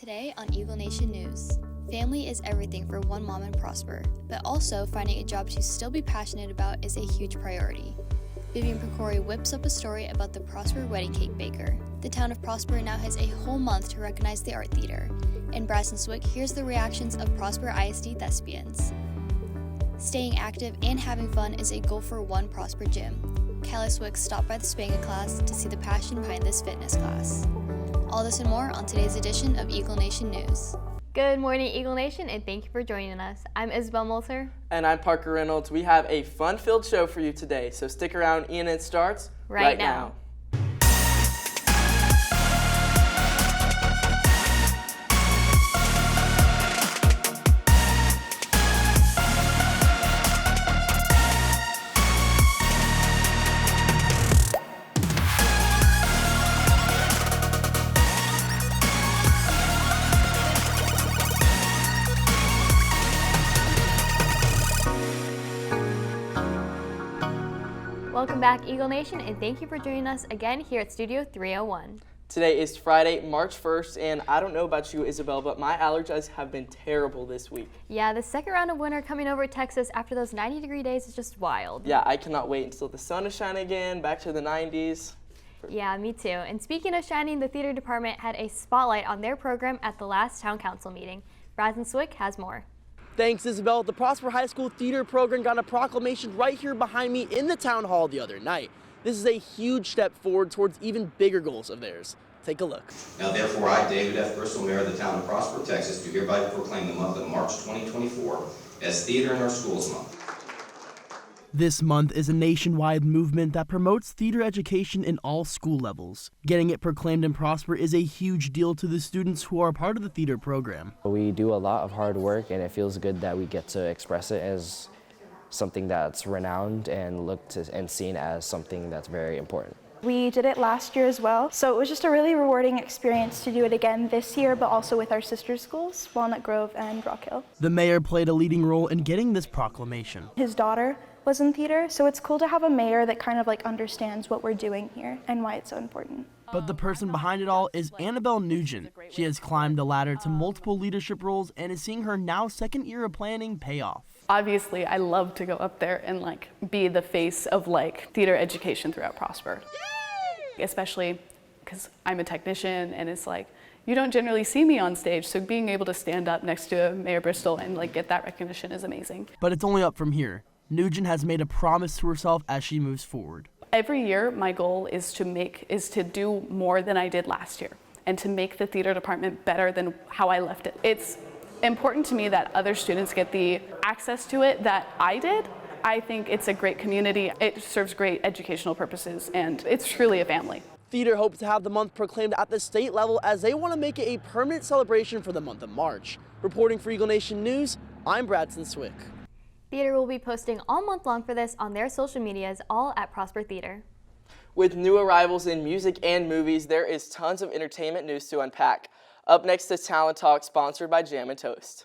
Today on Eagle Nation News, family is everything for one mom in Prosper, but also finding a job to still be passionate about is a huge priority. Vivian Pecori whips up a story about the Prosper wedding cake baker. The town of Prosper now has a whole month to recognize the art theater. And Brazen Swick hears the reactions of Prosper ISD thespians. Staying active and having fun is a goal for one Prosper gym. Callie Swick stopped by the Spanga class to see the passion behind this fitness class. All this and more on today's edition of Eagle Nation News. Good morning, Eagle Nation, and thank you for joining us. I'm Isabel Molzer. And I'm Parker Reynolds. We have a fun-filled show for you today, so stick around. It starts right now. Welcome back, Eagle Nation, and thank you for joining us again here at Studio 301. Today is Friday, March 1st, and I don't know about you, Isabel, but my allergies have been terrible this week. Yeah, the second round of winter coming over Texas after those 90-degree days is just wild. Yeah, I cannot wait until the sun is shining again, back to the 90s. Yeah, me too. And speaking of shining, the theater department had a spotlight on their program at the last town council meeting. Brazen Swick has more. Thanks, Isabel. The Prosper High School theater program got a proclamation right here behind me in the town hall the other night. This is a huge step forward towards even bigger goals of theirs. Take a look. Now therefore, I, David F. Bristol, Mayor of the town of Prosper, Texas, do hereby proclaim the month of March 2024 as Theater in Our Schools Month. This month is a nationwide movement that promotes theater education in all school levels. Getting it proclaimed in Prosper is a huge deal to the students who are part of the theater program. We do a lot of hard work, and it feels good that we get to express it as something that's renowned and looked and seen as something that's very important. We did it last year as well, so it was just a really rewarding experience to do it again this year, but also with our sister schools, Walnut Grove and Rock Hill. The mayor played a leading role in getting this proclamation. His daughter was in theater, so it's cool to have a mayor that kind of understands what we're doing here and why it's so important. But the person behind it all is Annabelle Nugent. She has climbed the ladder to multiple leadership roles and is seeing her now second year of planning pay off. Obviously, I love to go up there and be the face of theater education throughout Prosper. Especially because I'm a technician and it's you don't generally see me on stage, so being able to stand up next to Mayor Bristol and get that recognition is amazing. But it's only up from here. Nugent has made a promise to herself as she moves forward. Every year, my goal is to do more than I did last year and to make the theater department better than how I left it. It's important to me that other students get the access to it that I did. I think it's a great community. It serves great educational purposes, and it's truly a family. Theater hopes to have the month proclaimed at the state level as they want to make it a permanent celebration for the month of March. Reporting for Eagle Nation News, I'm Brazen Swick. Theater will be posting all month long for this on their social medias, all at Prosper Theater. With new arrivals in music and movies, there is tons of entertainment news to unpack. Up next is Talent Talk, sponsored by Jam and Toast.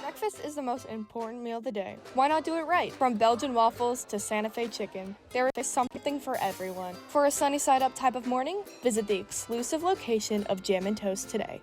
Breakfast is the most important meal of the day. Why not do it right? From Belgian waffles to Santa Fe chicken, there is something for everyone. For a sunny side up type of morning, visit the exclusive location of Jam and Toast today.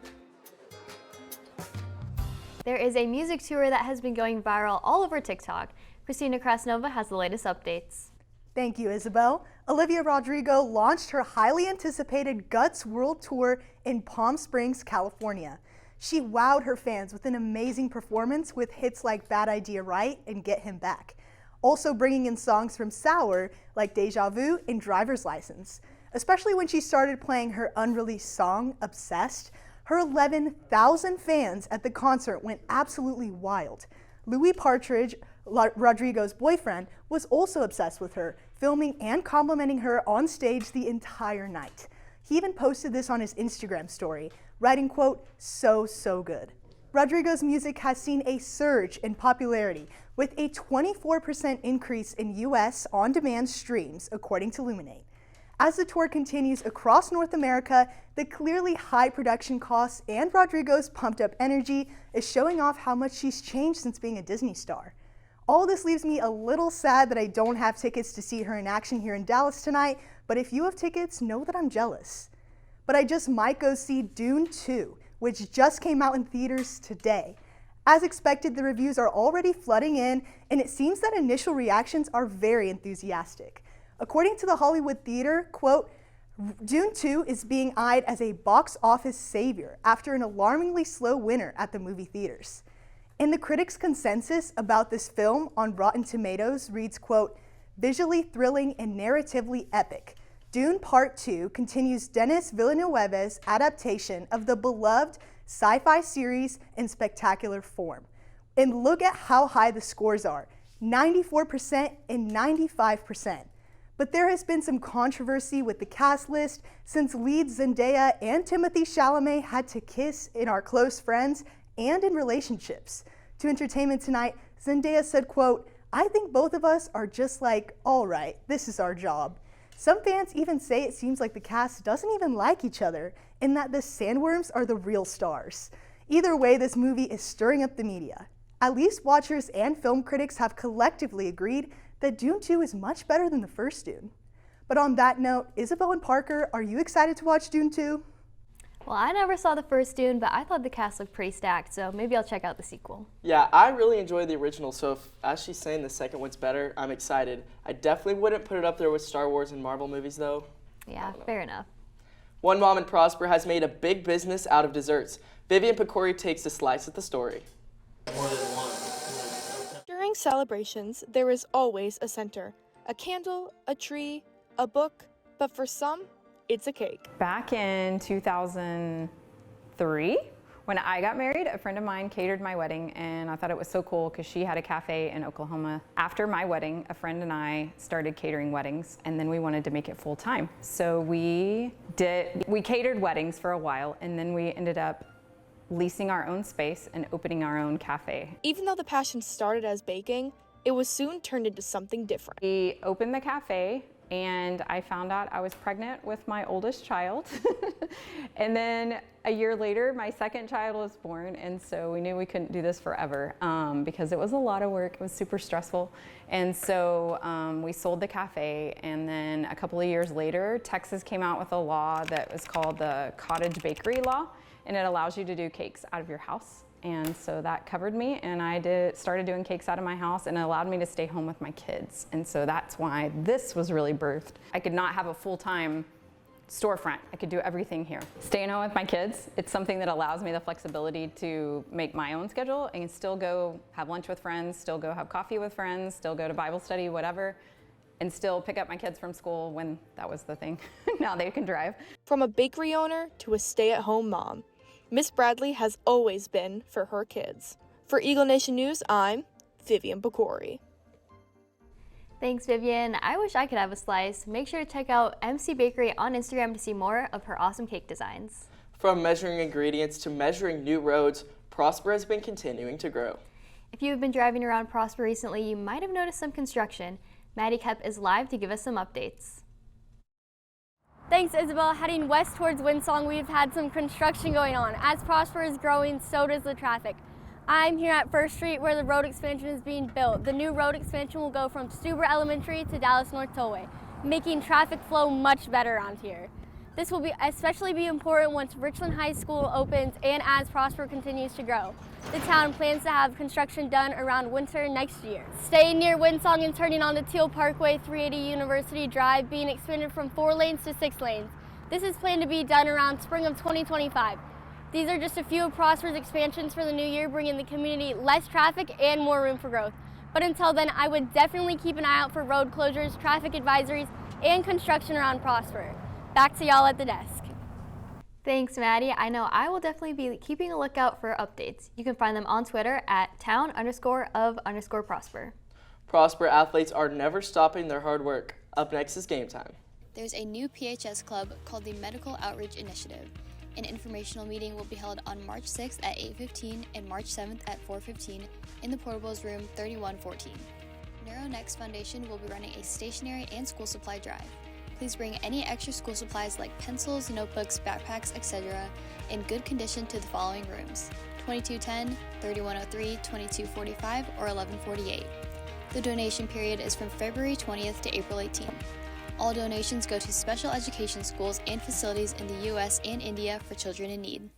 There is a music tour that has been going viral all over TikTok. Christina Krasnova has the latest updates. Thank you, Isabel. Olivia Rodrigo launched her highly anticipated Guts World Tour in Palm Springs, California. She wowed her fans with an amazing performance with hits like Bad Idea Right and Get Him Back. Also bringing in songs from Sour like Deja Vu and Driver's License. Especially when she started playing her unreleased song, Obsessed, her 11,000 fans at the concert went absolutely wild. Louis Partridge, Rodrigo's boyfriend, was also obsessed with her, filming and complimenting her on stage the entire night. He even posted this on his Instagram story, writing, quote, so good. Rodrigo's music has seen a surge in popularity with a 24% increase in US on-demand streams, according to Luminate. As the tour continues across North America, the clearly high production costs and Rodrigo's pumped-up energy is showing off how much she's changed since being a Disney star. All this leaves me a little sad that I don't have tickets to see her in action here in Dallas tonight, but if you have tickets, know that I'm jealous. But I just might go see Dune 2, which just came out in theaters today. As expected, the reviews are already flooding in, and it seems that initial reactions are very enthusiastic. According to the Hollywood Theater, quote, Dune 2 is being eyed as a box office savior after an alarmingly slow winner at the movie theaters. And the critics' consensus about this film on Rotten Tomatoes reads, quote, visually thrilling and narratively epic. Dune Part 2 continues Denis Villeneuve's adaptation of the beloved sci-fi series in spectacular form. And look at how high the scores are, 94% and 95%. But there has been some controversy with the cast list since leads Zendaya and Timothée Chalamet had to kiss in Our Close Friends and in relationships. To Entertainment Tonight, Zendaya said, quote, I think both of us are just like, all right, this is our job. Some fans even say it seems like the cast doesn't even like each other and that the sandworms are the real stars. Either way, this movie is stirring up the media. At least watchers and film critics have collectively agreed that Dune 2 is much better than the first Dune. But on that note, Isabel and Parker, are you excited to watch Dune 2? Well, I never saw the first Dune, but I thought the cast looked pretty stacked, so maybe I'll check out the sequel. Yeah, I really enjoyed the original, so if, as she's saying, the second one's better, I'm excited. I definitely wouldn't put it up there with Star Wars and Marvel movies, though. Yeah, fair enough. One Mom in Prosper has made a big business out of desserts. Vivian Pecori takes a slice at the story. During celebrations, there is always a center. A candle, a tree, a book, but for some, it's a cake. Back in 2003, when I got married, a friend of mine catered my wedding, and I thought it was so cool because she had a cafe in Oklahoma. After my wedding, a friend and I started catering weddings, and then we wanted to make it full time. So we catered weddings for a while, and then we ended up leasing our own space and opening our own cafe. Even though the passion started as baking, it was soon turned into something different. We opened the cafe, and I found out I was pregnant with my oldest child. And then a year later, my second child was born, and so we knew we couldn't do this forever because it was a lot of work. It was super stressful. And so we sold the cafe, and then a couple of years later, Texas came out with a law that was called the Cottage Bakery Law, and it allows you to do cakes out of your house. And so that covered me, and I started doing cakes out of my house, and it allowed me to stay home with my kids. And so that's why this was really birthed. I could not have a full-time storefront. I could do everything here. Staying home with my kids, it's something that allows me the flexibility to make my own schedule and still go have lunch with friends, still go have coffee with friends, still go to Bible study, whatever, and still pick up my kids from school when that was the thing. Now they can drive. From a bakery owner to a stay-at-home mom, Miss Bradley has always been for her kids. For Eagle Nation News, I'm Vivian Pecori. Thanks, Vivian. I wish I could have a slice. Make sure to check out MC Bakery on Instagram to see more of her awesome cake designs. From measuring ingredients to measuring new roads, Prosper has been continuing to grow. If you've been driving around Prosper recently, you might have noticed some construction. Maddie Kep is live to give us some updates. Thanks, Isabel. Heading west towards Windsong, we've had some construction going on. As Prosper is growing, so does the traffic. I'm here at First Street where the road expansion is being built. The new road expansion will go from Stuber Elementary to Dallas North Tollway, making traffic flow much better around here. This will especially be important once Richland High School opens and as Prosper continues to grow. The town plans to have construction done around winter next year. Staying near Windsong and turning onto Teal Parkway, 380 University Drive, being expanded from 4 lanes to 6 lanes. This is planned to be done around spring of 2025. These are just a few of Prosper's expansions for the new year, bringing the community less traffic and more room for growth. But until then, I would definitely keep an eye out for road closures, traffic advisories, and construction around Prosper. Back to y'all at the desk. Thanks, Maddie. I know I will definitely be keeping a lookout for updates. You can find them on Twitter at town_of_Prosper. Prosper athletes are never stopping their hard work. Up next is Game Time. There's a new PHS club called the Medical Outreach Initiative. An informational meeting will be held on March 6th at 8:15 and March 7th at 4:15 in the Portables Room 3114. NeuroNext Foundation will be running a stationery and school supply drive. Please bring any extra school supplies like pencils, notebooks, backpacks, etc. in good condition to the following rooms: 2210, 3103, 2245, or 1148. The donation period is from February 20th to April 18th. All donations go to special education schools and facilities in the U.S. and India for children in need.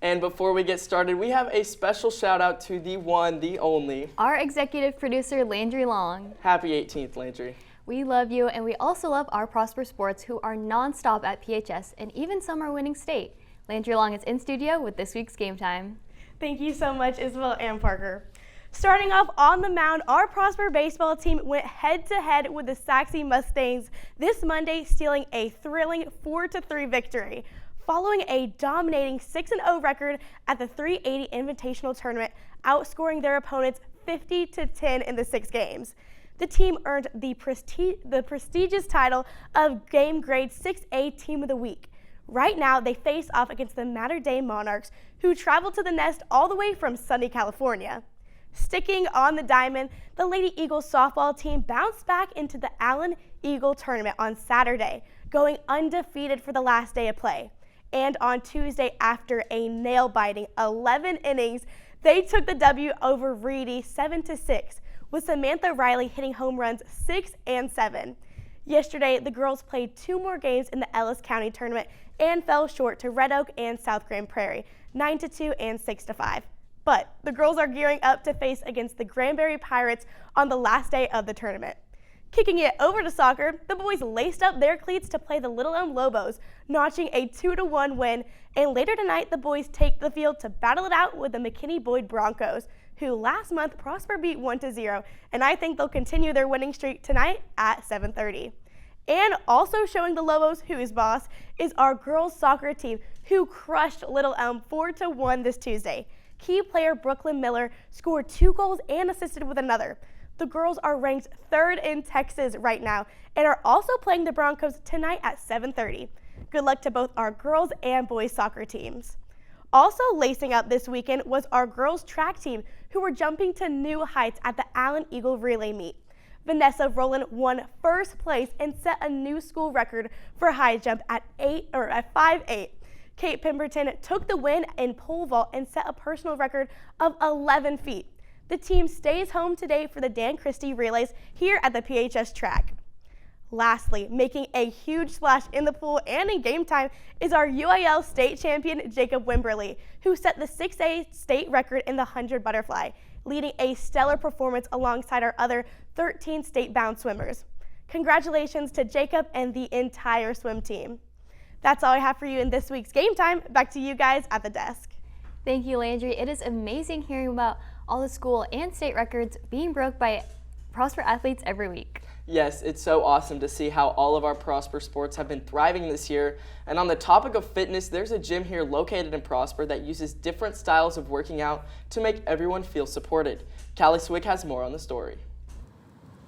And before we get started, we have a special shout out to the one, the only, our executive producer, Landry Long. Happy 18th, Landry. We love you, and we also love our Prosper Sports, who are nonstop at PHS, and even some are winning state. Landry Long is in studio with this week's Game Time. Thank you so much, Isabel and Parker. Starting off on the mound, our Prosper baseball team went head-to-head with the Saxe Mustangs this Monday, stealing a thrilling 4-3 victory, following a dominating 6-0 record at the 380 Invitational Tournament, outscoring their opponents 50-10 in the 6 games. The team earned the prestigious title of Game Grade 6A Team of the Week. Right now, they face off against the Mater Dei Monarchs, who traveled to the nest all the way from sunny California. Sticking on the diamond, the Lady Eagles softball team bounced back into the Allen Eagle Tournament on Saturday, going undefeated for the last day of play. And on Tuesday, after a nail-biting 11 innings, they took the W over Reedy 7-6, with Samantha Riley hitting home runs 6 and 7. Yesterday, the girls played 2 more games in the Ellis County Tournament and fell short to Red Oak and South Grand Prairie, 9-2 and 6-5. But the girls are gearing up to face against the Granbury Pirates on the last day of the tournament. Kicking it over to soccer, the boys laced up their cleats to play the Little Elm Lobos, notching a 2-1 win, and later tonight the boys take the field to battle it out with the McKinney Boyd Broncos, who last month Prosper beat 1-0, and I think they'll continue their winning streak tonight at 7:30. And also showing the Lobos who's boss is our girls soccer team, who crushed Little Elm 4-1 this Tuesday. Key player Brooklyn Miller scored 2 goals and assisted with another. The girls are ranked 3rd in Texas right now and are also playing the Broncos tonight at 7:30. Good luck to both our girls and boys soccer teams. Also lacing up this weekend was our girls track team, who were jumping to new heights at the Allen Eagle Relay Meet. Vanessa Rowland won 1st place and set a new school record for high jump at 5'8". Kate Pemberton took the win in pole vault and set a personal record of 11 feet. The team stays home today for the Dan Christie relays here at the PHS track. Lastly, making a huge splash in the pool and in Game Time is our UIL state champion Jacob Wimberly, who set the 6A state record in the 100 butterfly, leading a stellar performance alongside our other 13 state-bound swimmers. Congratulations to Jacob and the entire swim team. That's all I have for you in this week's Game Time. Back to you guys at the desk. Thank you, Landry. It is amazing hearing about all the school and state records being broke by Prosper athletes every week. Yes, it's so awesome to see how all of our Prosper sports have been thriving this year. And on the topic of fitness, there's a gym here located in Prosper that uses different styles of working out to make everyone feel supported. Callie Swick has more on the story.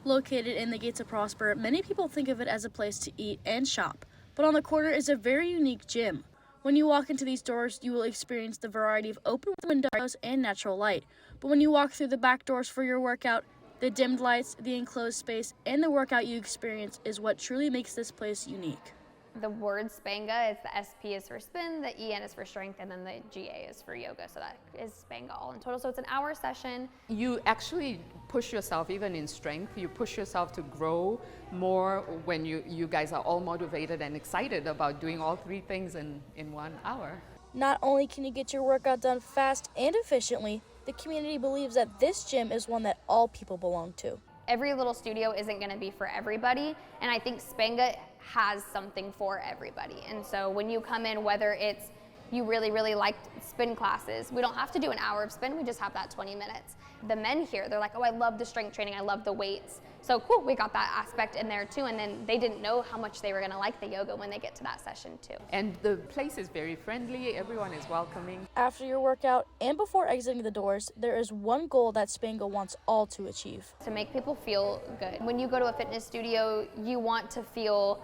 Located in the gates of Prosper, many people think of it as a place to eat and shop. But on the corner is a very unique gym. When you walk into these doors, you will experience the variety of open windows and natural light. But when you walk through the back doors for your workout, the dimmed lights, the enclosed space, and the workout you experience is what truly makes this place unique. The word Spanga, the SP is for spin, the EN is for strength, and then the GA is for yoga. So that is Spanga all in total. So it's an hour session. You actually push yourself even in strength. You push yourself to grow more when you guys are all motivated and excited about doing all 3 things in 1 hour. Not only can you get your workout done fast and efficiently, the community believes that this gym is one that all people belong to. Every little studio isn't going to be for everybody, and I think Spanga has something for everybody. And so when you come in, whether it's you really like spin classes, we don't have to do an hour of spin, we just have that 20 minutes. The men here, they're like, oh, I love the strength training, I love the weights. So cool, we got that aspect in there too, and then they didn't know how much they were gonna like the yoga when they get to that session too. And the place is very friendly, everyone is welcoming. After your workout and before exiting the doors, there is one goal that Spanga wants all to achieve. To make people feel good. When you go to a fitness studio, you want to feel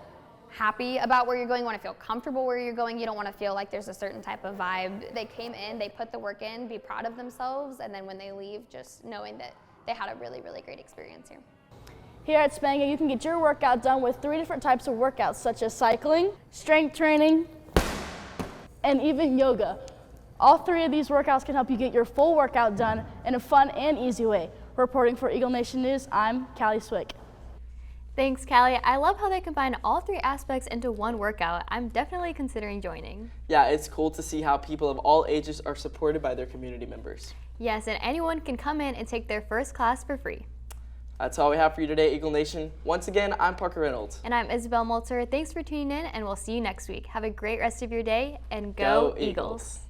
happy about where you're going, you want to feel comfortable where you're going, you don't want to feel like there's a certain type of vibe. They came in, they put the work in, be proud of themselves, and then when they leave, just knowing that they had a really great experience here. Here at Spanga, you can get your workout done with 3 different types of workouts, such as cycling, strength training, and even yoga. All 3 of these workouts can help you get your full workout done in a fun and easy way. Reporting for Eagle Nation News, I'm Callie Swick. Thanks, Callie. I love how they combine all 3 aspects into one workout. I'm definitely considering joining. Yeah, it's cool to see how people of all ages are supported by their community members. Yes, and anyone can come in and take their first class for free. That's all we have for you today, Eagle Nation. Once again, I'm Parker Reynolds. And I'm Isabel Molter. Thanks for tuning in, and we'll see you next week. Have a great rest of your day, and go Eagles.